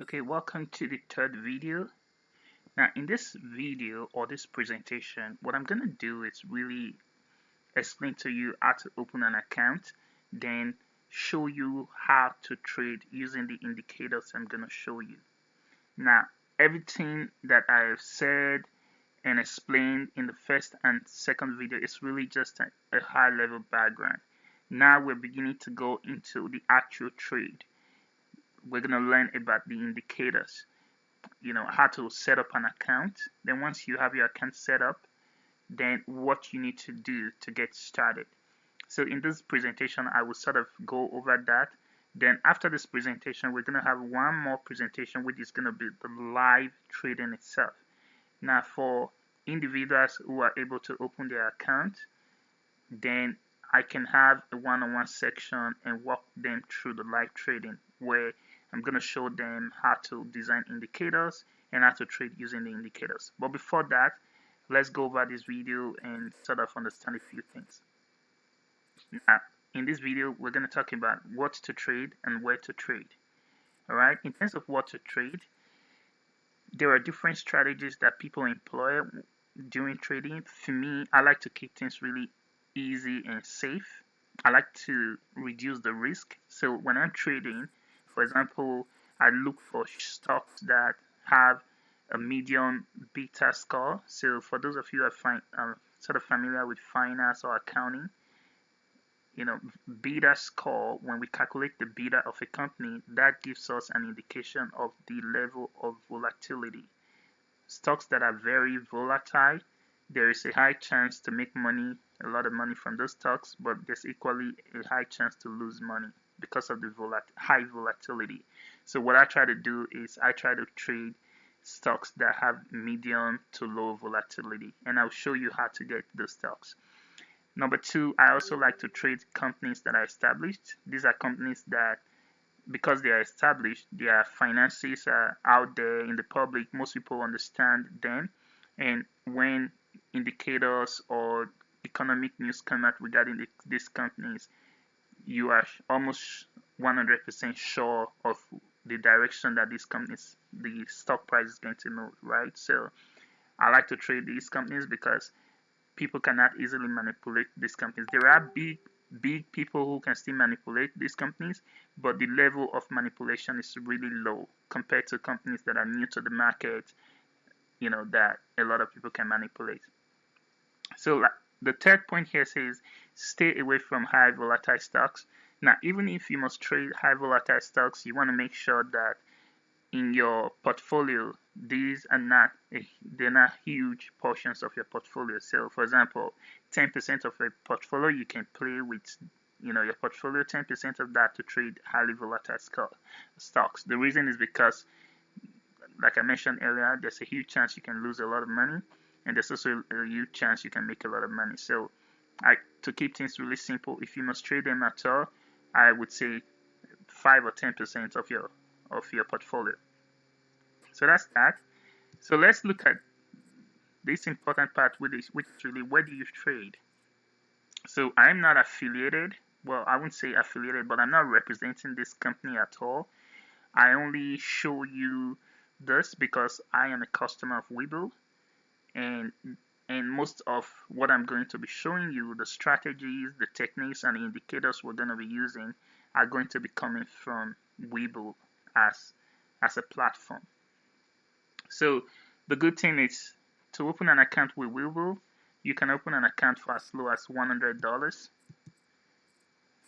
Okay, welcome to the third video. Now, in this video or this presentation, what I'm going to do is really explain to you how to open an account, then show you how to trade using the indicators I'm going to show you. Now, everything that I have said and explained in the first and second video is really just a high level background. Now we're beginning to go into the actual trade. We're going to learn about the indicators, how to set up an account. Then once you have your account set up, then what you need to do to get started. So in this presentation, I will sort of go over that. Then after this presentation, we're going to have one more presentation, which is going to be the live trading itself. Now for individuals who are able to open their account, then I can have a one-on-one section and walk them through the live trading, where I'm going to show them how to design indicators and how to trade using the indicators. But before that, let's go over this video and sort of understand a few things. Now, in this video, we're going to talk about what to trade and where to trade. All right, in terms of what to trade, there are different strategies that people employ during trading. For me, I like to keep things really easy and safe. I like to reduce the risk. So when I'm trading, for example, I look for stocks that have a medium beta score. So for those of you who are sort of familiar with finance or accounting, beta score, when we calculate the beta of a company, that gives us an indication of the level of volatility. Stocks that are very volatile, there is a high chance to make money, a lot of money from those stocks, but there's equally a high chance to lose money because of the high volatility. So what I try to do is I try to trade stocks that have medium to low volatility, and I'll show you how to get those stocks. Number two, I also like to trade companies that are established. These are companies that, because they are established, their finances are out there in the public. Most people understand them. And when indicators or economic news come out regarding these companies, you are almost 100% sure of the direction that these companies, the stock price is going to move, right? So I like to trade these companies because people cannot easily manipulate these companies. There are big people who can still manipulate these companies, but the level of manipulation is really low compared to companies that are new to the market, that a lot of people can manipulate. So the third point here says stay away from high volatile stocks. Now, even if you must trade high volatile stocks, you want to make sure that in your portfolio, these are they're not huge portions of your portfolio. So for example, 10% of a portfolio, you can play with, your portfolio, 10% of that to trade highly volatile stocks. The reason is because, like I mentioned earlier, there's a huge chance you can lose a lot of money, and there's also a huge chance you can make a lot of money. So to keep things really simple, if you must trade them at all, I would say 5 or 10% of your portfolio. So that's that. So let's look at this important part, which is really, where do you trade? So I'm not affiliated. Well, I wouldn't say affiliated, but I'm not representing this company at all. I only show you this because I am a customer of Webull, and most of what I'm going to be showing you, the strategies, the techniques, and the indicators we're going to be using are going to be coming from Webull as a platform. So the good thing is, to open an account with Webull, you can open an account for as low as $100.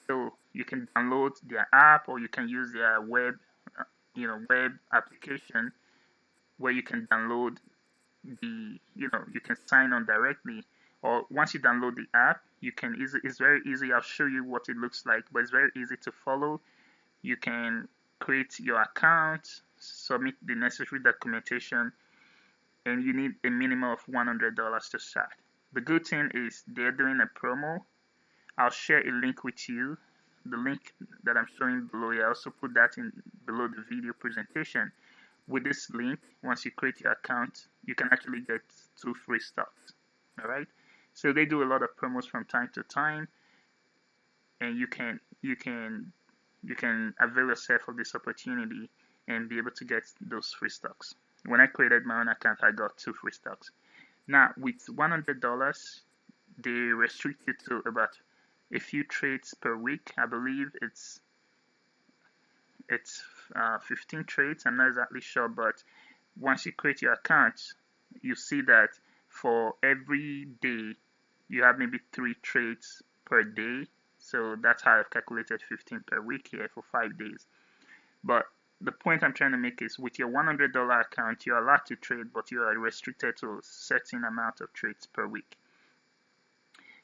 So you can download their app, or you can use their web application, where you can download you can sign on directly. Or once you download the app, it's very easy. I'll show you what it looks like, but it's very easy to follow. You can create your account, submit the necessary documentation, and you need a minimum of $100 to start. The good thing is they're doing a promo. I'll share a link with you. The link that I'm showing below, I also put that in below the video presentation. With this link, once you create your account, you can actually get 2 free stocks. All right. So they do a lot of promos from time to time, and you can avail yourself of this opportunity and be able to get those free stocks. When I created my own account, I got 2 free stocks. Now, with $100, they restrict you to about a few trades per week. I believe it's 15 trades. I'm not exactly sure, but once you create your account, you see that for every day you have maybe 3 trades per day. So that's how I've calculated 15 per week here for 5 days. But the point I'm trying to make is with your $100 account, you're allowed to trade, but you are restricted to a certain amount of trades per week.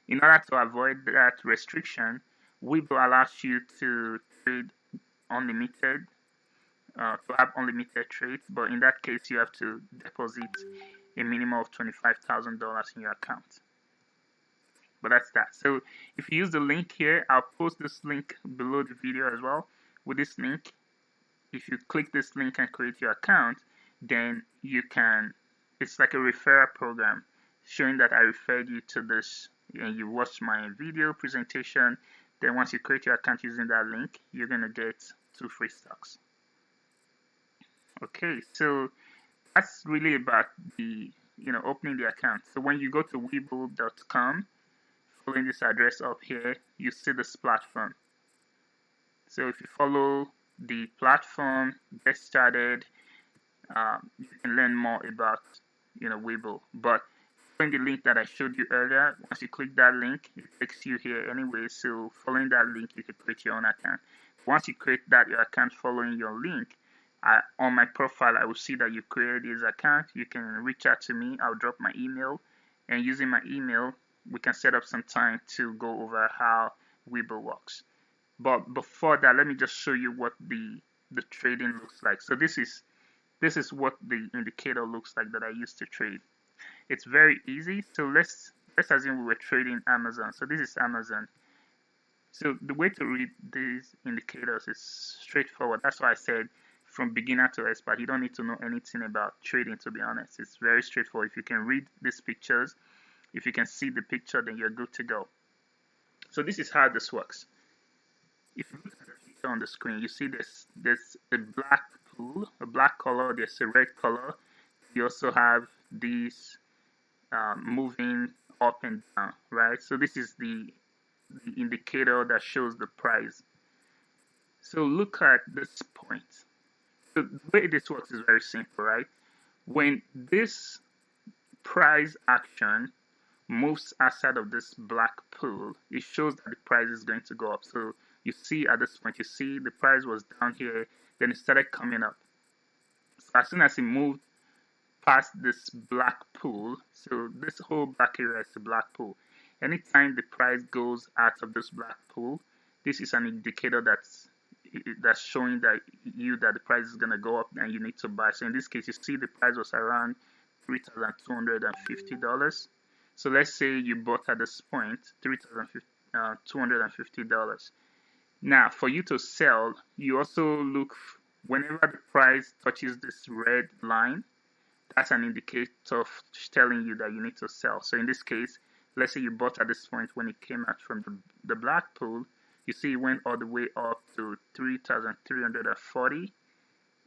In order to avoid that restriction, Webull allows you to trade unlimited, to have unlimited trades, but in that case, you have to deposit a minimum of $25,000 in your account. But that's that. So if you use the link here, I'll post this link below the video as well. With this link, if you click this link and create your account, then you can, it's like a referral program showing that I referred you to this and you watched my video presentation. Then once you create your account using that link, you're going to get 2 free stocks. Okay, so that's really about the, opening the account. So when you go to webull.com, following this address up here, you see this platform. So if you follow the platform, get started, you can learn more about, Webull. But following the link that I showed you earlier, once you click that link, it takes you here anyway. So following that link, you can create your own account. Once you create your account following your link, on my profile, I will see that you created this account. You can reach out to me. I'll drop my email, and using my email, we can set up some time to go over how Webull works. But before that, let me just show you what the trading looks like. So this is what the indicator looks like that I used to trade. It's very easy. So let's assume we were trading Amazon. So this is Amazon. So the way to read these indicators is straightforward. That's why I said from beginner to expert. You don't need to know anything about trading, to be honest. It's very straightforward. If you can read these pictures, if you can see the picture, then you're good to go. So this is how this works. If you look at the picture on the screen, you see there's a black pool, a black color, there's a red color. You also have these moving up and down, right? So this is the indicator that shows the price. So look at this point. So the way this works is very simple, right? When this price action moves outside of this black pool, it shows that the price is going to go up. So you see at this point, you see the price was down here, then it started coming up. So as soon as it moved past this black pool, so this whole black area is the black pool. Anytime the price goes out of this black pool, this is an indicator that's showing that the price is going to go up and you need to buy. So in this case, you see the price was around $3,250. So let's say you bought at this point $3,250. Now for you to sell, you also look whenever the price touches this red line, that's an indicator of telling you that you need to sell. So in this case, let's say you bought at this point when it came out from the black pool, you see it went all the way up to 3,340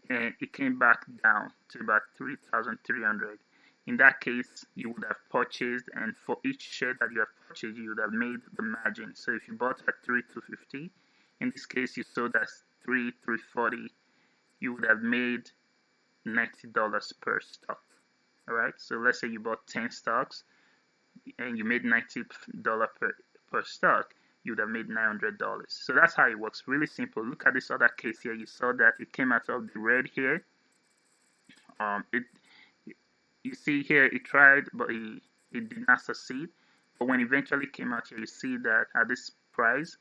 and it came back down to about 3,300. In that case, you would have purchased, and for each share that you have purchased, you would have made the margin. So if you bought at 3,250, in this case you sold at 3,340, you would have made $90 per stock. All right, so let's say you bought 10 stocks and you made $90 per stock, you would have made $900. So that's how it works. Really simple. Look at this other case here. You saw that it came out of the red here. You see here it tried, but it did not succeed. But when it eventually came out here, you see that at this price,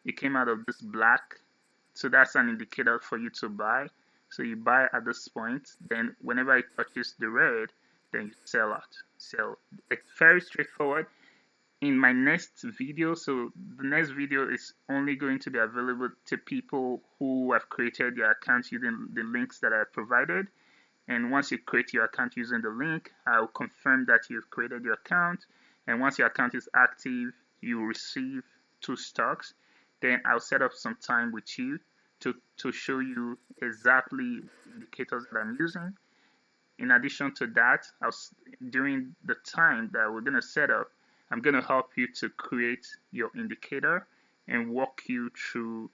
it came out of this black. So that's an indicator for you to buy. So you buy at this point, then whenever it touches the red, then you sell out. So it's very straightforward. In my next video, so the next video is only going to be available to people who have created their accounts using the links that I provided. And once you create your account using the link, I'll confirm that you've created your account. And once your account is active, you will receive 2 stocks. Then I'll set up some time with you to show you exactly indicators that I'm using. In addition to that, during the time that we're going to set up, I'm going to help you to create your indicator and walk you through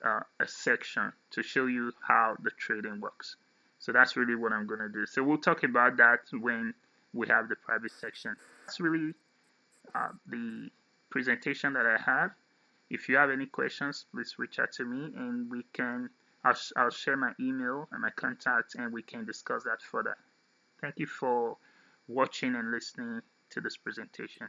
a section to show you how the trading works. So that's really what I'm going to do. So we'll talk about that when we have the private section. That's really the presentation that I have. If you have any questions, please reach out to me and we can. I'll share my email and my contact and we can discuss that further. Thank you for watching and listening to this presentation.